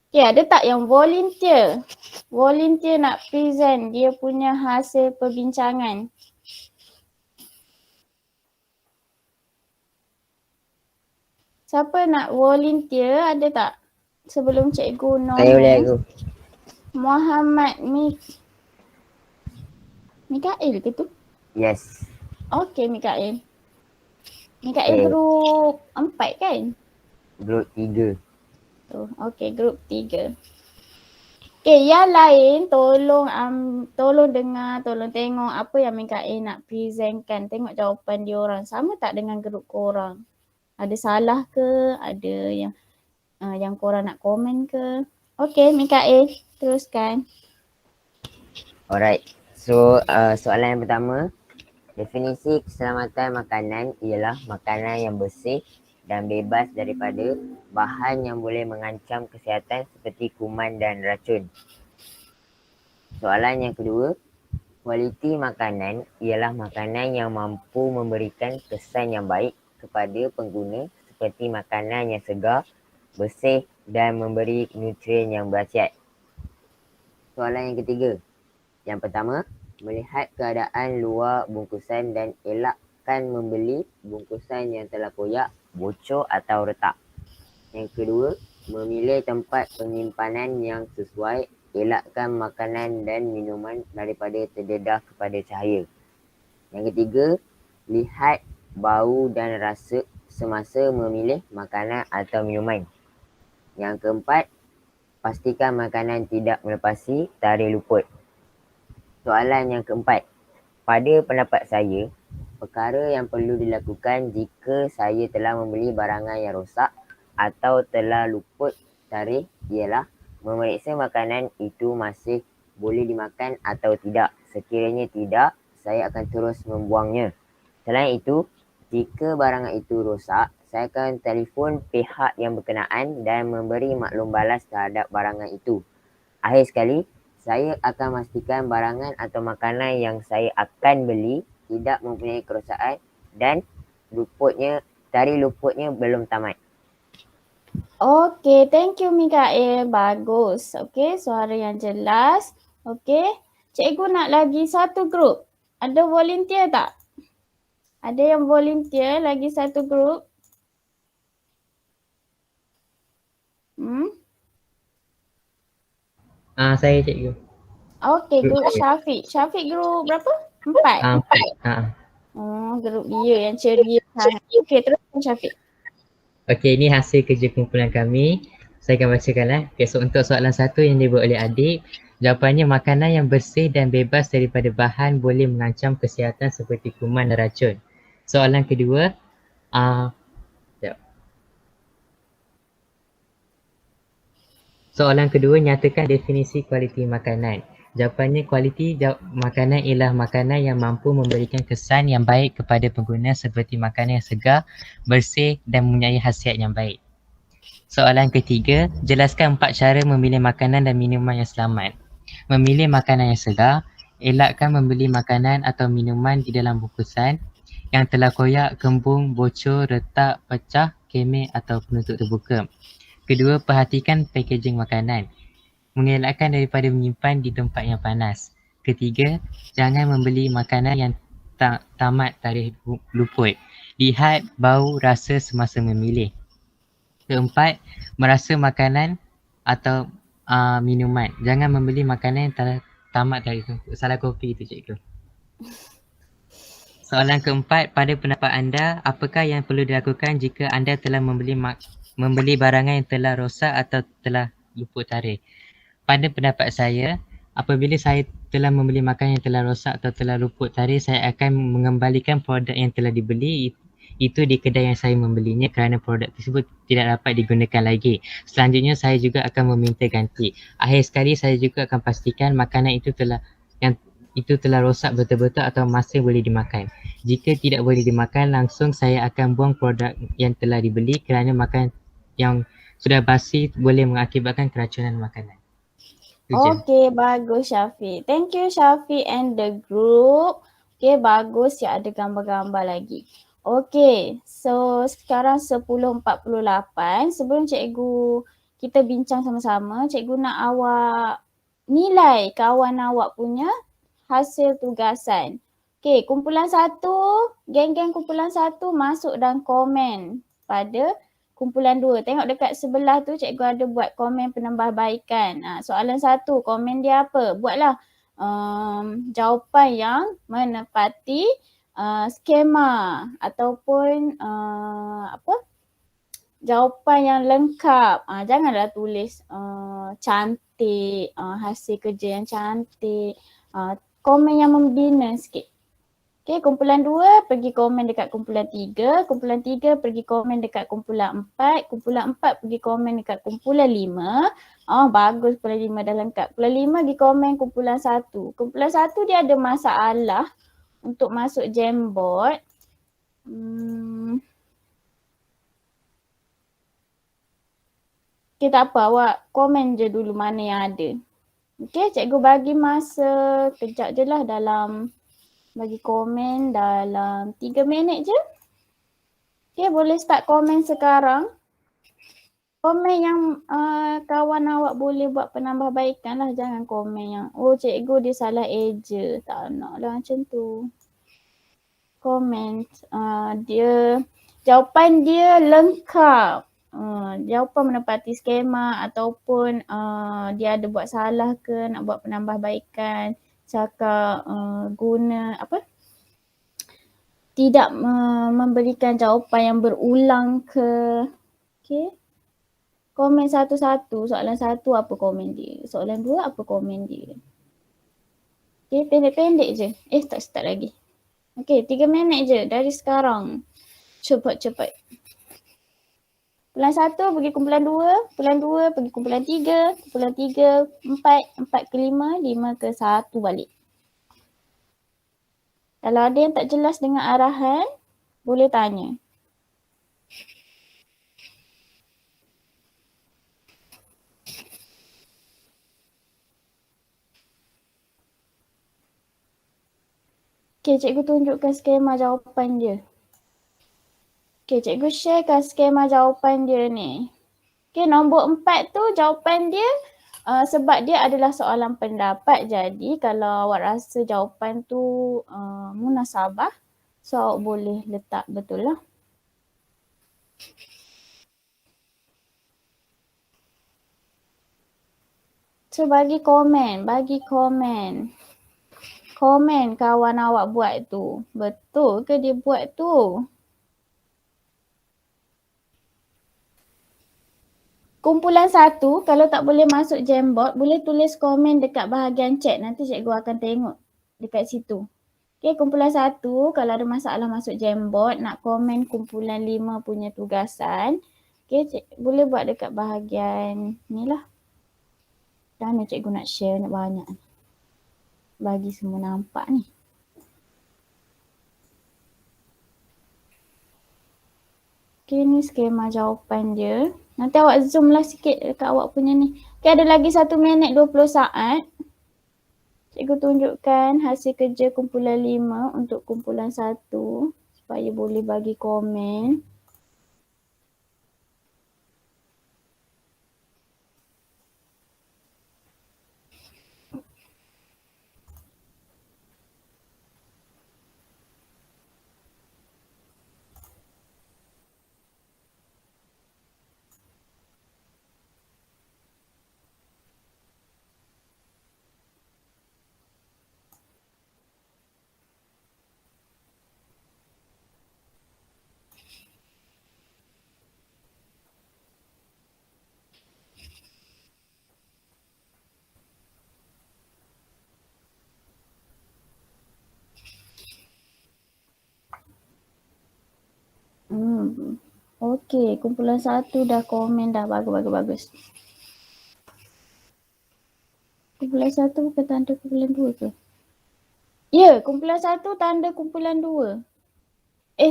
Okay, ada tak yang volunteer? Volunteer nak present dia punya hasil perbincangan. Siapa nak volunteer? Ada tak? Sebelum cikgu nombor.
Saya boleh aku.
Muhammad Mikael ke tu?
Yes.
Okay, Mikael. Mikael grup 4 kan?
Grup 3.
Okay, grup 3. Okay, yang lain tolong dengar, tolong tengok apa yang Mikael nak presentkan. Tengok jawapan dia orang. Sama tak dengan grup korang? Ada salah ke? Ada yang korang nak komen ke? Okay, Mikael, teruskan.
Alright. So, soalan yang pertama. Definisi keselamatan makanan ialah makanan yang bersih dan bebas daripada bahan yang boleh mengancam kesihatan seperti kuman dan racun. Soalan yang kedua. Kualiti makanan ialah makanan yang mampu memberikan kesan yang baik kepada pengguna seperti makanan yang segar, bersih dan memberi nutrien yang berkhasiat. Soalan yang ketiga. Yang pertama, melihat keadaan luar bungkusan dan elakkan membeli bungkusan yang telah koyak, bocor atau retak. Yang kedua, memilih tempat penyimpanan yang sesuai, elakkan makanan dan minuman daripada terdedah kepada cahaya. Yang ketiga, lihat bau dan rasa semasa memilih makanan atau minuman. Yang keempat, pastikan makanan tidak melepasi tarikh luput. Soalan yang keempat. Pada pendapat saya, perkara yang perlu dilakukan jika saya telah membeli barangan yang rosak atau telah luput tarikh ialah memeriksa makanan itu masih boleh dimakan atau tidak. Sekiranya tidak, saya akan terus membuangnya. Selain itu, jika barangan itu rosak, saya akan telefon pihak yang berkenaan dan memberi maklum balas terhadap barangan itu. Akhir sekali, saya akan memastikan barangan atau makanan yang saya akan beli tidak mempunyai kerosakan dan tarikh luputnya belum tamat.
Okay, thank you Mikael. Bagus. Okay, suara yang jelas. Okay, cikgu nak lagi satu grup. Ada volunteer tak? Ada yang volunteer lagi satu grup?
Saya cikgu.
Okay,
Grup
grup
saya.
Syafiq. Syafiq grup berapa? 4.
4.
Oh, grup dia yang ceria sangat. Okay, teruskan Syafiq.
Okey, ini hasil kerja kumpulan kami. Saya akan bacakanlah. Okay, so untuk soalan 1 yang dibuat oleh adik, jawapannya makanan yang bersih dan bebas daripada bahan boleh mengancam kesihatan seperti kuman dan racun. Soalan kedua, soalan kedua, nyatakan definisi kualiti makanan. Jawapannya kualiti makanan ialah makanan yang mampu memberikan kesan yang baik kepada pengguna seperti makanan yang segar, bersih dan mempunyai khasiat yang baik. Soalan ketiga, jelaskan 4 cara memilih makanan dan minuman yang selamat. Memilih makanan yang segar, elakkan membeli makanan atau minuman di dalam bungkusan yang telah koyak, kembung, bocor, retak, pecah, kemik atau penutup terbuka. Kedua, perhatikan packaging makanan. Mengelakkan daripada menyimpan di tempat yang panas. Ketiga, jangan membeli makanan yang tamat tarikh luput. Lihat bau rasa semasa memilih. Keempat, merasa makanan atau minuman. Jangan membeli makanan yang telah tamat tarikh luput. Salah kopi itu cikgu. Soalan keempat, pada pendapat anda, apakah yang perlu dilakukan jika anda telah membeli barangan yang telah rosak atau telah luput tarikh? Pada pendapat saya, apabila saya telah membeli makanan yang telah rosak atau telah luput tarikh, saya akan mengembalikan produk yang telah dibeli itu di kedai yang saya membelinya kerana produk tersebut tidak dapat digunakan lagi. Selanjutnya, saya juga akan meminta ganti. Akhir sekali, saya juga akan pastikan makanan itu telah rosak betul-betul atau masih boleh dimakan. Jika tidak boleh dimakan, langsung saya akan buang produk yang telah dibeli kerana makan yang sudah basi boleh mengakibatkan keracunan makanan.
Okay, bagus Syafiq. Thank you Syafiq and the group. Okay, bagus ya, ada gambar-gambar lagi. Okay, so sekarang 10.48. Sebelum cikgu kita bincang sama-sama, cikgu nak awak nilai kawan awak punya hasil tugasan. Okay, kumpulan 1, geng-geng kumpulan 1 masuk dan komen pada kumpulan 2. Tengok dekat sebelah tu cikgu ada buat komen penambahbaikan. Soalan 1, komen dia apa? Buatlah jawapan yang menepati skema ataupun jawapan yang lengkap. Janganlah tulis cantik, hasil kerja yang cantik. Komen yang membina sikit. Okay, kumpulan 2 pergi komen dekat kumpulan 3, kumpulan 3 pergi komen dekat kumpulan 4, kumpulan 4 pergi komen dekat kumpulan 5. Bagus kumpulan 5 dah lengkap. Kumpulan 5 pergi komen kumpulan 1. Kumpulan 1 dia ada masalah untuk masuk Jamboard. Okay, tak apa, awak komen je dulu mana yang ada. Okay, cikgu bagi masa kejap je lah bagi komen dalam 3 minit je. Okay, boleh start komen sekarang. Komen yang kawan awak boleh buat penambahbaikan lah. Jangan komen yang, cikgu dia salah eja. Tak nak lah macam tu. Komen, jawapan dia lengkap. Jawapan menepati skema ataupun dia ada buat salah ke, nak buat penambahbaikan, cakap tidak memberikan jawapan yang berulang ke. Okay. Komen satu-satu, soalan 1 apa komen dia, soalan 2 apa komen dia. Okay, pendek-pendek je. Tak start lagi. Okay, 3 minit je dari sekarang. Cepat-cepat. Kumpulan 1 pergi kumpulan 2, kumpulan 2 pergi kumpulan 3, kumpulan 3, 4, 4 ke 5, 5 ke 1 balik. Kalau ada yang tak jelas dengan arahan, boleh tanya. Okay, cikgu tunjukkan skema jawapan dia. Okay, cikgu sharekan skema jawapan dia ni. Okay, nombor 4 tu jawapan dia sebab dia adalah soalan pendapat. Jadi kalau awak rasa jawapan tu munasabah, so awak boleh letak betul lah. So bagi komen. Komen kawan awak buat tu. Betul ke dia buat tu? Kumpulan 1, kalau tak boleh masuk Jamboard, boleh tulis komen dekat bahagian chat. Nanti cikgu akan tengok dekat situ. Okay, kumpulan 1, kalau ada masalah masuk Jamboard, nak komen kumpulan 5 punya tugasan. Okay, boleh buat dekat bahagian ni lah. Dan ni cikgu nak share banyak. Bagi semua nampak ni. Okay, ni skema jawapan dia. Nanti awak zoom lah sikit dekat awak punya ni. Okay, ada lagi 1 minit 20 saat. Cikgu tunjukkan hasil kerja kumpulan 5 untuk kumpulan 1 supaya boleh bagi komen. Okey, kumpulan 1 dah komen dah. Bagus. Kumpulan 1 bukan tanda kumpulan 2 ke? Ya, kumpulan 1 tanda kumpulan 2.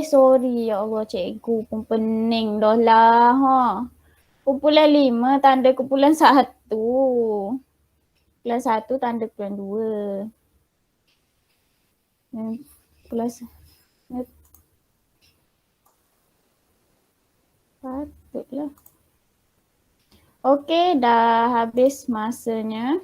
Sorry ya Allah, cikgu pun pening dah lah. Kumpulan 5 tanda kumpulan 1. Kumpulan 1 tanda kumpulan 2. Kumpulan 1. Patutlah. Okey, dah habis masanya.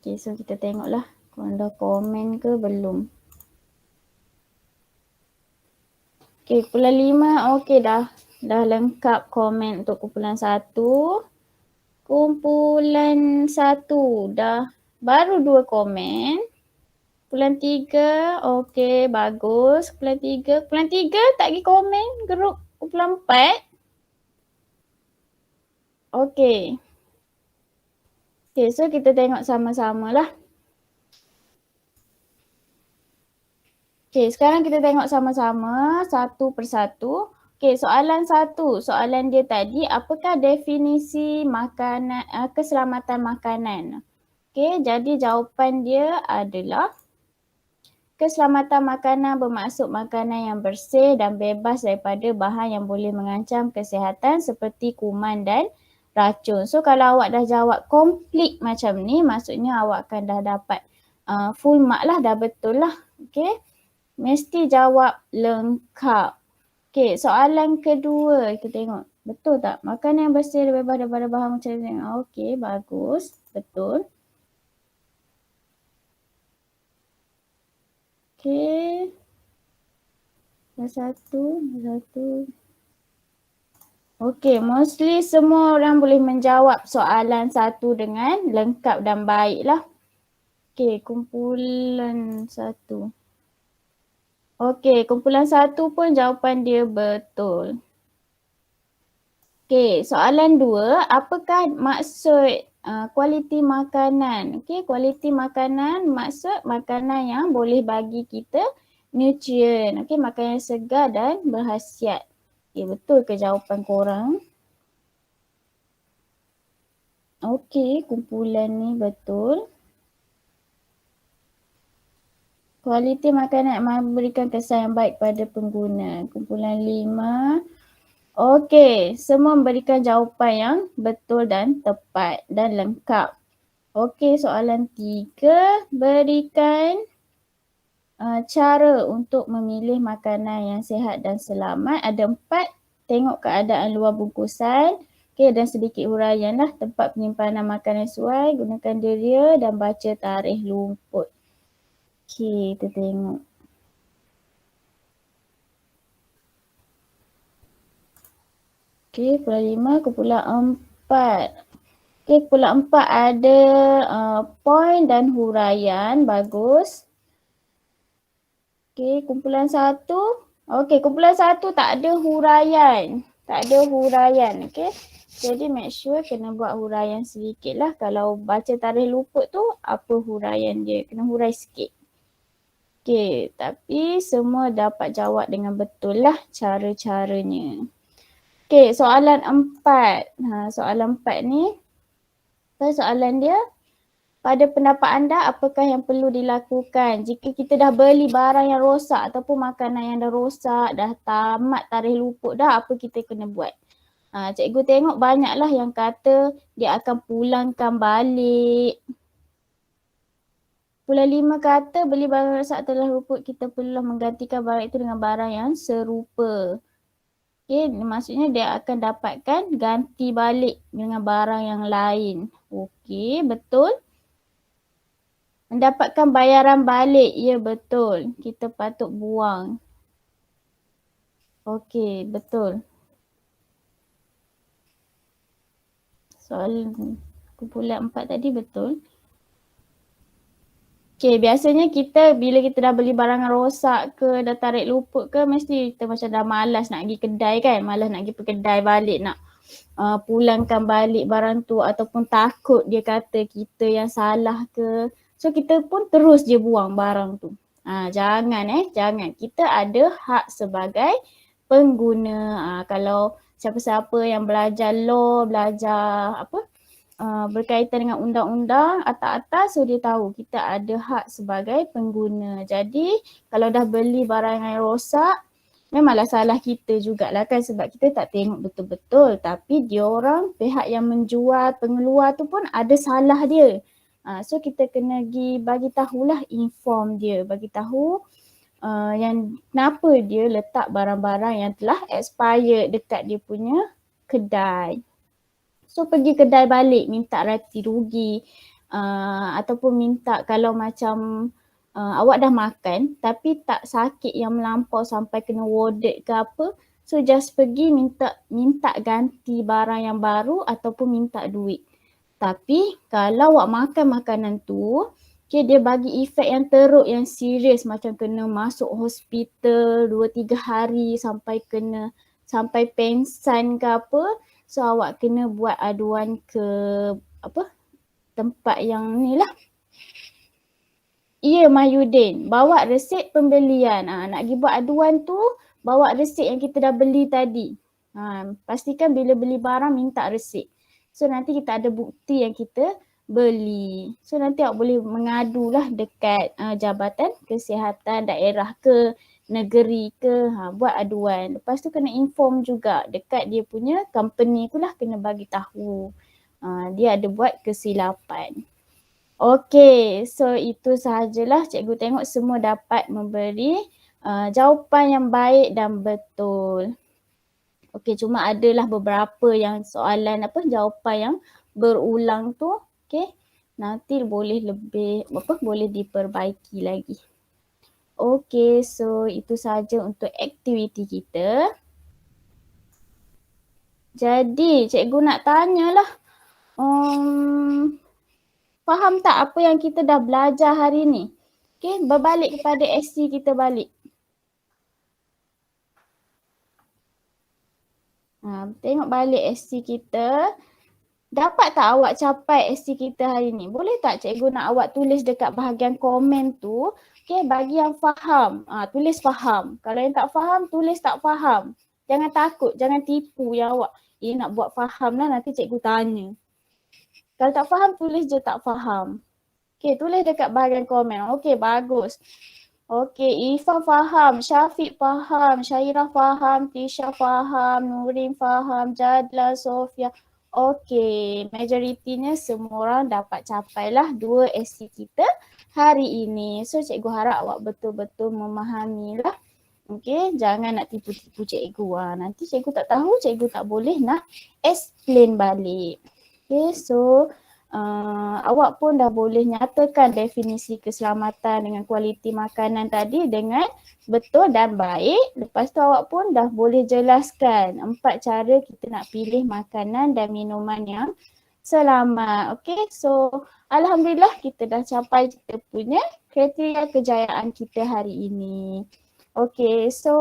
Okay, so kita tengoklah korang dah komen ke belum. Okay, kumpulan 5 okey dah lengkap komen untuk kumpulan 1. Kumpulan 1 dah baru 2 komen. Kumpulan 3, okey bagus. Kumpulan 3 tak pergi komen grup kumpulan 4. Okey. Okay, so kita tengok sama-sama lah. Okay, sekarang kita tengok sama-sama satu persatu. Okay, soalan 1. Soalan dia tadi, apakah definisi makanan, keselamatan makanan? Okay, jadi jawapan dia adalah keselamatan makanan bermaksud makanan yang bersih dan bebas daripada bahan yang boleh mengancam kesihatan seperti kuman dan racun. So kalau awak dah jawab komplit macam ni, maksudnya awak akan dah dapat full mark lah, dah betul lah. Okay, mesti jawab lengkap. Okay, soalan kedua kita tengok. Betul tak? Makanan yang bersih dan bebas daripada bahan macam ni. Okay, bagus. Betul. Okay. Satu. Okay, mostly semua orang boleh menjawab soalan 1 dengan lengkap dan baik lah. Okay, kumpulan 1. Okay, kumpulan 1 pun jawapan dia betul. Okay, soalan 2. Apakah maksud kualiti makanan? Okay, kualiti makanan maksud makanan yang boleh bagi kita nutrien. Okay, makanan yang segar dan berkhasiat. Okay, betul ke jawapan korang? Okay, kumpulan ni betul. Kualiti makanan memberikan kesan yang baik pada pengguna. Kumpulan 5. Okey, semua memberikan jawapan yang betul dan tepat dan lengkap. Okey, soalan 3, berikan cara untuk memilih makanan yang sihat dan selamat. Ada 4, tengok keadaan luar bungkusan. Okey, dan sedikit huraian lah, tempat penyimpanan makanan sesuai, gunakan deria dan baca tarikh lumput. Okey, kita tengok. Okey, kumpulan 5, kumpulan 4. Okey, kumpulan 4 ada poin dan huraian, bagus. Okey, kumpulan 1. Okey, kumpulan 1 tak ada huraian. Tak ada huraian, okey. Jadi make sure kena buat huraian sedikit lah. Kalau baca tarikh luput tu, apa huraian dia? Kena hurai sikit. Okey, tapi semua dapat jawab dengan betul lah cara-caranya. Okey, soalan 4. Soalan 4 ni, apa soalan dia? Pada pendapat anda, apakah yang perlu dilakukan jika kita dah beli barang yang rosak ataupun makanan yang dah rosak, dah tamat tarikh luput dah, apa kita kena buat? Cikgu tengok banyaklah yang kata dia akan pulangkan balik. Kumpulan 5 kata beli barang rosak telah luput, kita perlulah menggantikan barang itu dengan barang yang serupa. Okay, maksudnya dia akan dapatkan ganti balik dengan barang yang lain. Okey, betul. Mendapatkan bayaran balik, ya betul. Kita patut buang. Okey, betul. Soalan kumpulan 4 tadi betul. Okay, biasanya kita bila kita dah beli barang rosak ke, dah tarik luput ke, mesti kita macam dah malas nak pergi kedai kan. Malas nak pergi kedai balik nak pulangkan balik barang tu ataupun takut dia kata kita yang salah ke. So kita pun terus je buang barang tu. Jangan. Kita ada hak sebagai pengguna. Kalau siapa-siapa yang belajar law, belajar berkaitan dengan undang-undang atas-atas, so dia tahu kita ada hak sebagai pengguna. Jadi kalau dah beli barang yang rosak, memanglah salah kita jugalah kan, sebab kita tak tengok betul-betul, tapi diorang pihak yang menjual, pengeluar tu pun ada salah dia. So kita kena bagi tahulah, inform dia, bagi tahu yang kenapa dia letak barang-barang yang telah expired dekat dia punya kedai. So pergi kedai balik minta reti rugi ataupun minta kalau macam awak dah makan tapi tak sakit yang melampau sampai kena warded ke apa, so just pergi minta ganti barang yang baru ataupun minta duit. Tapi kalau awak makan makanan tu, okay, dia bagi efek yang teruk, yang serius, macam kena masuk hospital 2-3 hari sampai pengsan ke apa. So awak kena buat aduan ke tempat yang ni lah. Ya, Mahyudin, bawa resit pembelian. Nak pergi buat aduan tu, bawa resit yang kita dah beli tadi. Pastikan bila beli barang minta resit. So nanti kita ada bukti yang kita beli. So nanti awak boleh mengadulah dekat Jabatan Kesihatan Daerah ke, negeri ke, buat aduan. Lepas tu kena inform juga dekat dia punya company tu lah, kena bagi tahu dia ada buat kesilapan. Okey, so itu sahajalah. Cikgu tengok semua dapat memberi jawapan yang baik dan betul. Okey, cuma adalah beberapa yang soalan jawapan yang berulang tu. Okey, nanti boleh boleh diperbaiki lagi. Okey, so itu saja untuk aktiviti kita. Jadi, cikgu nak tanyalah, faham tak apa yang kita dah belajar hari ni? Okey, berbalik kepada SC kita balik. Tengok balik SC kita. Dapat tak awak capai SC kita hari ni? Boleh tak cikgu nak awak tulis dekat bahagian komen tu? Okay, bagi yang faham, tulis faham. Kalau yang tak faham, tulis tak faham. Jangan takut, jangan tipu yang awak nak buat faham lah, nanti cikgu tanya. Kalau tak faham, tulis je tak faham. Okay, tulis dekat bahagian komen. Okay, bagus. Okey, Ifa faham, Syafiq faham, Syairah faham, Tisha faham, Nurin faham, Jadla, Sofia. Okey, majoritinya semua orang dapat capailah 2 SC kita hari ini. So cikgu harap awak betul-betul memahamilah. Okey, jangan nak tipu-tipu cikgu. Nanti cikgu tak tahu, cikgu tak boleh nak explain balik. Okey, so awak pun dah boleh nyatakan definisi keselamatan dengan kualiti makanan tadi dengan betul dan baik. Lepas tu awak pun dah boleh jelaskan 4 cara kita nak pilih makanan dan minuman yang selamat. Okay, so alhamdulillah kita dah capai kita punya kriteria kejayaan kita hari ini. Okay, so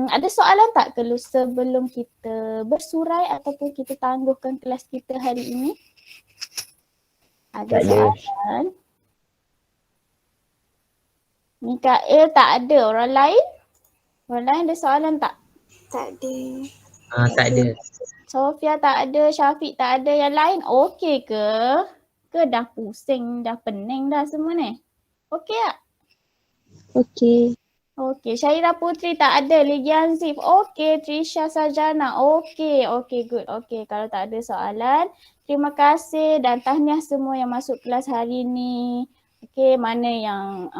ada soalan tak sebelum kita bersurai ataupun kita tangguhkan kelas kita hari ini? Ada soalan? Mikael tak ada. Orang lain? Orang lain ada soalan tak?
Tak ada.
Tak ada.
Sofia tak ada, Syafiq tak ada. Yang lain okey ke? Ke dah pusing, dah pening dah semua ni? Okey tak?
Okey.
Okey, Syairah Putri tak ada, Ligian Zif okey, Trisha Sarjana okey, okey good. Okey, kalau tak ada soalan, terima kasih dan tahniah semua yang masuk kelas hari ni. Okey, mana yang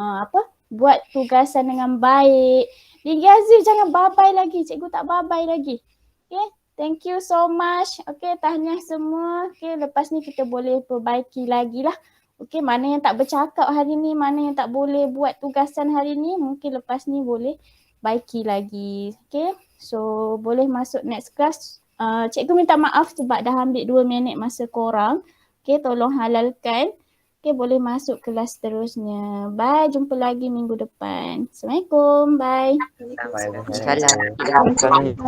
buat tugasan dengan baik. Ligian Zif jangan babai lagi, cikgu tak babai lagi. Okey, thank you so much. Okey, tahniah semua. Okey, lepas ni kita boleh perbaiki lagi lah. Okey, mana yang tak bercakap hari ni, mana yang tak boleh buat tugasan hari ni, mungkin lepas ni boleh baiki lagi. Okey, so boleh masuk next class. Cikgu minta maaf sebab dah ambil 2 minit masa korang. Okey, tolong halalkan. Okey, boleh masuk kelas seterusnya. Bye, jumpa lagi minggu depan. Assalamualaikum, bye.
Waalaikumsalam.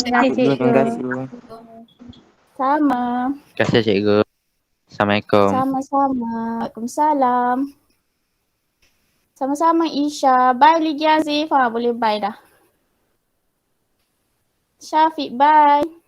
Terima kasih.
Sama.
Terima kasih cikgu. Assalamualaikum.
Sama-sama. Waalaikumsalam. Sama-sama Isha. Bye Ligia Azif. Boleh bye dah. Syafiq bye.